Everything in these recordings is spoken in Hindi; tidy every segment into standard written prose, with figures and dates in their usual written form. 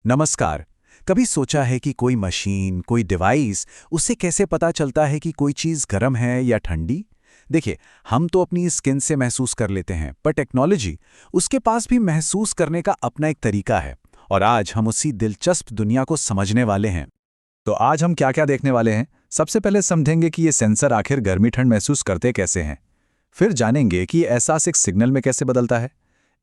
नमस्कार। कभी सोचा है कि कोई मशीन, कोई डिवाइस, उससे कैसे पता चलता है कि कोई चीज़ गर्म है या ठंडी? देखिए, हम तो अपनी स्किन से महसूस कर लेते हैं, पर टेक्नोलॉजी, उसके पास भी महसूस करने का अपना एक तरीका है। और आज हम उसी दिलचस्प दुनिया को समझने वाले हैं। तो आज हम क्या क्या देखने वाले हैं। सबसे पहले समझेंगे कि ये सेंसर आखिर गर्मी ठंड महसूस करते कैसे हैं। फिर जानेंगे कि ये एहसास एक सिग्नल में कैसे बदलता है।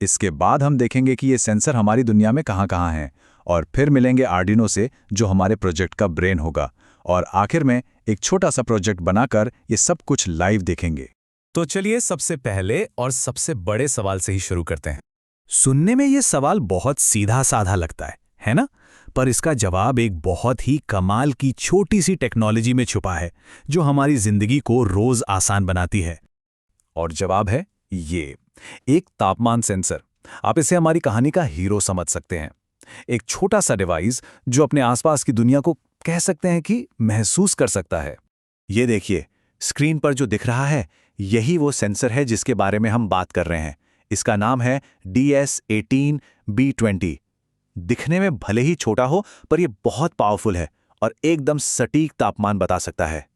इसके बाद हम देखेंगे कि ये सेंसर हमारी दुनिया में कहाँ कहाँ हैं। और फिर मिलेंगे आर्डिनो से, जो हमारे प्रोजेक्ट का ब्रेन होगा। और आखिर में एक छोटा सा प्रोजेक्ट बनाकर ये सब कुछ लाइव देखेंगे। तो चलिए सबसे पहले और सबसे बड़े सवाल से ही शुरू करते हैं। सुनने में ये सवाल बहुत सीधा साधा लगता है ना? पर इसका जवाब एक बहुत ही कमाल की छोटी सी टेक्नोलॉजी में छुपा है, जो हमारी जिंदगी को रोज आसान बनाती है। और जवाब है ये, एक तापमान सेंसर। आप इसे हमारी कहानी का हीरो समझ सकते हैं। एक छोटा सा डिवाइस जो अपने आसपास की दुनिया को कह सकते हैं कि महसूस कर सकता है। ये देखिए, स्क्रीन पर जो दिख रहा है, यही वो सेंसर है जिसके बारे में हम बात कर रहे हैं। इसका नाम है DS18B20। दिखने में भले ही छोटा हो, पर यह बहुत पावरफुल है और एकदम सटीक तापमान बता सकता है।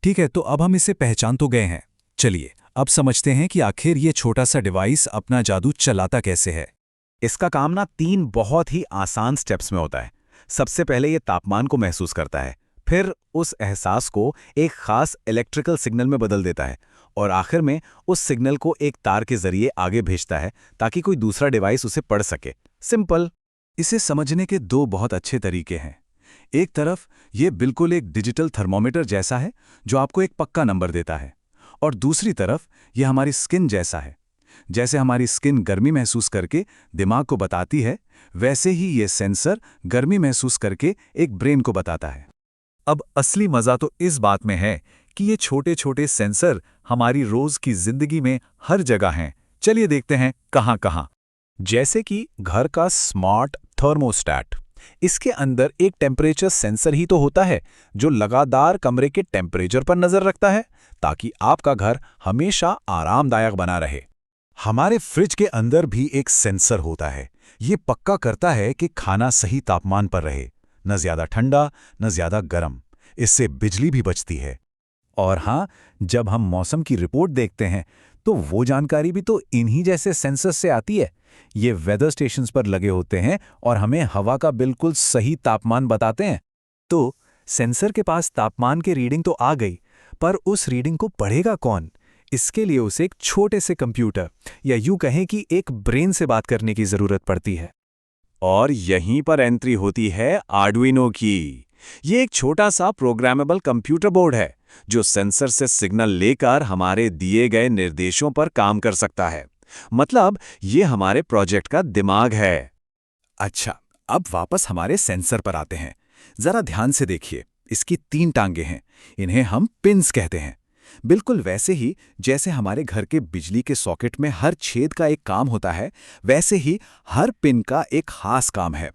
ठीक है, तो अब हम इसे पहचान तो गए हैं। चलिए अब समझते हैं कि आखिर ये छोटा सा डिवाइस अपना जादू चलाता कैसे है। इसका काम ना 3 बहुत ही आसान स्टेप्स में होता है। सबसे पहले ये तापमान को महसूस करता है, फिर उस एहसास को एक खास इलेक्ट्रिकल सिग्नल में बदल देता है, और आखिर में उस सिग्नल को एक तार के जरिए आगे भेजता है ताकि कोई दूसरा डिवाइस उसे पढ़ सके। सिंपल। इसे समझने के 2 बहुत अच्छे तरीके हैं। एक तरफ ये बिल्कुल एक डिजिटल थर्मोमीटर जैसा है, जो आपको एक पक्का नंबर देता है। और दूसरी तरफ ये हमारी स्किन जैसा है। जैसे हमारी स्किन गर्मी महसूस करके दिमाग को बताती है, वैसे ही ये सेंसर गर्मी महसूस करके एक ब्रेन को बताता है। अब असली मजा तो इस बात में है कि ये छोटे छोटे सेंसर हमारी रोज की जिंदगी में हर जगह हैं। चलिए देखते हैं कहाँ कहाँ। जैसे कि घर का स्मार्ट थर्मोस्टैट। इसके अंदर एक टेम्परेचर सेंसर ही तो होता है, जो लगातार कमरे के टेम्परेचर पर नजर रखता है, ताकि आपका घर हमेशा आरामदायक बना रहे। हमारे फ्रिज के अंदर भी एक सेंसर होता है। ये पक्का करता है कि खाना सही तापमान पर रहे, न ज्यादा ठंडा न ज्यादा गर्म। इससे बिजली भी बचती है। और हाँ, जब हम मौसम की रिपोर्ट देखते हैं तो वो जानकारी भी तो इन्हीं जैसे सेंसर से आती है। ये वेदर स्टेशंस पर लगे होते हैं और हमें हवा का बिल्कुल सही तापमान बताते हैं। तो सेंसर के पास तापमान की रीडिंग तो आ गई, पर उस रीडिंग को पढ़ेगा कौन? इसके लिए उसे एक छोटे से कंप्यूटर, या यूं कहें कि एक ब्रेन से बात करने की जरूरत पड़ती है। और यहीं पर एंट्री होती है आर्डुइनो की। ये एक छोटा सा प्रोग्रामेबल कंप्यूटर बोर्ड है, जो सेंसर से सिग्नल लेकर हमारे दिए गए निर्देशों पर काम कर सकता है। मतलब ये हमारे प्रोजेक्ट का दिमाग है। अच्छा, अब वापस हमारे सेंसर पर आते हैं। जरा ध्यान से देखिए, इसकी 3 टांगे हैं। इन्हें हम पिन्स कहते हैं। बिल्कुल वैसे ही जैसे हमारे घर के बिजली के सॉकेट में हर छेद का एक काम होता है, वैसे ही हर पिन का एक खास काम है।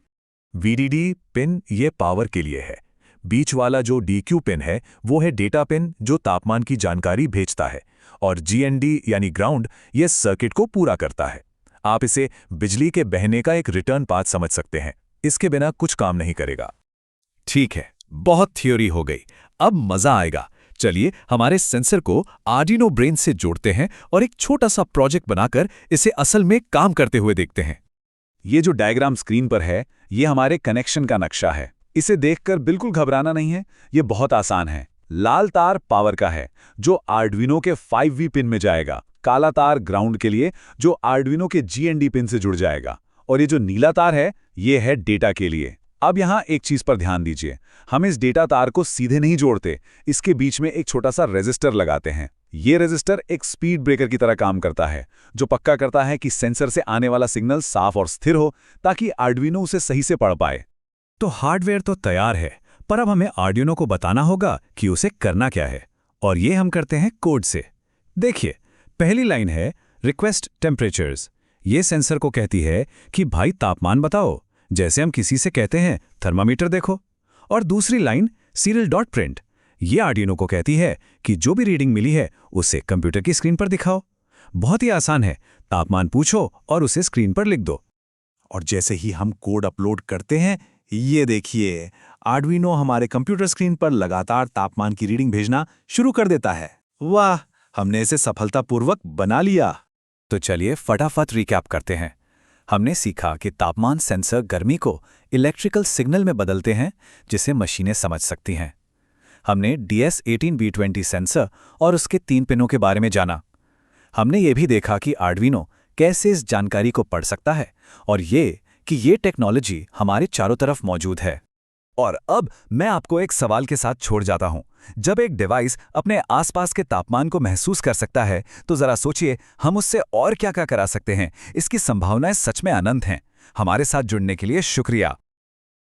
VDD पिन ये पावर के लिए है। बीच वाला जो DQ पिन है वो है डेटा पिन, जो तापमान की जानकारी भेजता है। और GND यानी ग्राउंड, ये सर्किट को पूरा करता है। आप इसे बिजली के बहने का एक रिटर्न पाथ समझ सकते हैं। इसके बिना कुछ काम नहीं करेगा। ठीक है, बहुत थ्योरी हो गई। अब मजा आएगा। चलिए हमारे सेंसर को आर्डिनो ब्रेन से जोड़ते हैं और एक छोटा सा प्रोजेक्ट बनाकर इसे असल में काम करते हुए देखते हैं। ये जो डायग्राम स्क्रीन पर है, ये हमारे कनेक्शन का नक्शा है। इसे देखकर बिल्कुल घबराना नहीं है, ये बहुत आसान है। लाल तार पावर का है, जो आर्डुइनो के 5V पिन में जाएगा। काला तार ग्राउंड के लिए, जो आर्डुइनो के GND पिन से जुड़ जाएगा। और ये जो नीला तार है, ये है डेटा के लिए। अब यहाँ एक चीज पर ध्यान दीजिए, हम इस डेटा तार को सीधे नहीं जोड़ते, इसके बीच में एक छोटा सा रेजिस्टर लगाते हैं। ये रेजिस्टर एक स्पीड ब्रेकर की तरह काम करता है, जो पक्का करता है कि सेंसर से आने वाला सिग्नल साफ और स्थिर हो, ताकि आर्डुइनो उसे सही से पढ़ पाए। तो हार्डवेयर तो तैयार है, पर अब हमें आर्डुइनो को बताना होगा कि उसे करना क्या है। और ये हम करते हैं कोड से। देखिए, पहली लाइन है रिक्वेस्ट टेम्परेचर्स। ये सेंसर को कहती है कि भाई तापमान बताओ, जैसे हम किसी से कहते हैं थर्मामीटर देखो। और दूसरी लाइन सीरियल डॉट प्रिंट, ये आर्डिनो को कहती है कि जो भी रीडिंग मिली है उसे कंप्यूटर की स्क्रीन पर दिखाओ। बहुत ही आसान है, तापमान पूछो और उसे स्क्रीन पर लिख दो। और जैसे ही हम कोड अपलोड करते हैं, ये देखिए, आर्डुइनो हमारे कंप्यूटर स्क्रीन पर लगातार तापमान की रीडिंग भेजना शुरू कर देता है। वाह, हमने इसे सफलतापूर्वक बना लिया। तो चलिए फटाफट रिकैप करते हैं। हमने सीखा कि तापमान सेंसर गर्मी को इलेक्ट्रिकल सिग्नल में बदलते हैं, जिसे मशीनें समझ सकती हैं। हमने DS18B20 सेंसर और उसके 3 पिनों के बारे में जाना। हमने ये भी देखा कि आर्डुइनो कैसे इस जानकारी को पढ़ सकता है और ये टेक्नोलॉजी हमारे चारों तरफ मौजूद है। और अब मैं आपको एक सवाल के साथ छोड़ जाता हूं। जब एक डिवाइस अपने आसपास के तापमान को महसूस कर सकता है, तो जरा सोचिए हम उससे और क्या क्या करा सकते हैं। इसकी संभावनाएं सच में अनंत हैं। हमारे साथ जुड़ने के लिए शुक्रिया।